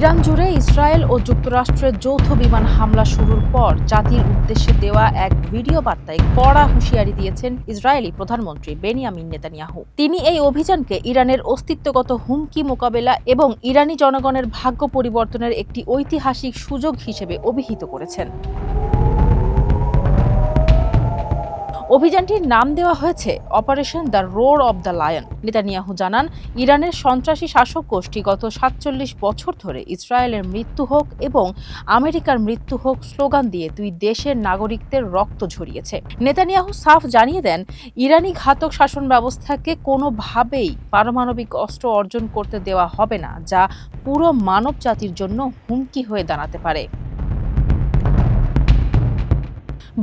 Iran জুড়ে Israel ও যুক্তরাষ্ট্রের যৌথ বিমান হামলা শুরুর পর জাতির উদ্দেশ্যে দেওয়া এক ভিডিও বার্তায় কড়া হুঁশিয়ারি দিয়েছেন ইসরায়েলি প্রধানমন্ত্রী বেনিয়ামিন নেতানিয়াহু। তিনি এই অভিযানকে ইরানের অস্তিত্বগত হুমকি মোকাবেলা এবং ইরানি জনগণের ভাগ্য পরিবর্তনের একটি ঐতিহাসিক সুযোগ হিসেবে অভিহিত করেছেন। অভিযানটির নাম দেওয়া হয়েছে operation the roar of the lion. Netanyahu জানান, ইরানের সন্ত্রাসী শাসক গোষ্ঠী গত ৪৭ বছর ধরে ইসরায়েলের মৃত্যু হোক এবং আমেরিকার মৃত্যু হোক স্লোগান দিয়ে দুই দেশের নাগরিকদের রক্ত ঝরিয়েছে। নেতানিয়াহু সাফ জানিয়ে দেন, ইরানি ঘাতক শাসন ব্যবস্থাকে কোনোভাবেই পারমাণবিক অস্ত্র অর্জন করতে দেওয়া হবে না, যা পুরো মানব জাতির জন্য হুমকি হয়ে দাঁড়াতে পারে।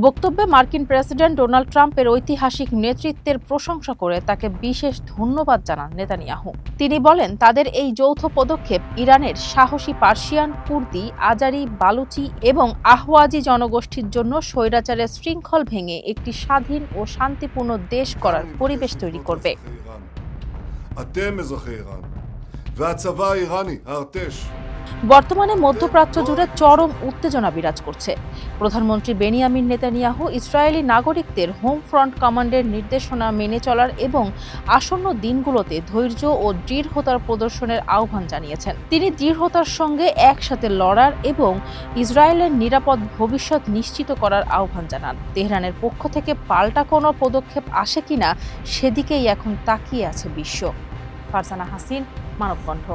বক্তব্যে মার্কিন প্রেসিডেন্ট ডোনাল্ড ট্রাম্পের ঐতিহাসিক নেতৃত্বের প্রশংসা করে তাকে বিশেষ ধন্যবাদ জানান নেতানিয়াহু। তিনি বলেন, তাদের এই যৌথ পদক্ষেপ ইরানের সাহসী পার্সিয়ান, কুর্দি, আজারি, বালুচি এবং আহওয়াজি জনগোষ্ঠীর জন্য স্বৈরাচারের শৃঙ্খল ভেঙে একটি স্বাধীন ও শান্তিপূর্ণ দেশ করার পরিবেশ তৈরি করবে। বর্তমানে মধ্যপ্রাচ্য জুড়ে চরম উত্তেজনা বিরাজ করছে। প্রধানমন্ত্রী বেনিয়ামিন নেতানিয়াহু ইসরায়েলি নাগরিকদের হোম ফ্রন্ট কমান্ডের নির্দেশনা মেনে চলার এবং আসন্ন দিনগুলোতে ধৈর্য ও দৃঢ়তার প্রদর্শনের আহ্বান জানিয়েছেন। তিনি দৃঢ়তার সঙ্গে একসাথে লড়ার এবং ইসরায়েলের নিরাপদ ভবিষ্যৎ নিশ্চিত করার আহ্বান জানান। তেহরানের পক্ষ থেকে পাল্টা কোনো পদক্ষেপ আসে কিনা সেদিকেই এখন তাকিয়ে আছে বিশ্ব। ফারজানা হাসিন, মানবকণ্ঠ।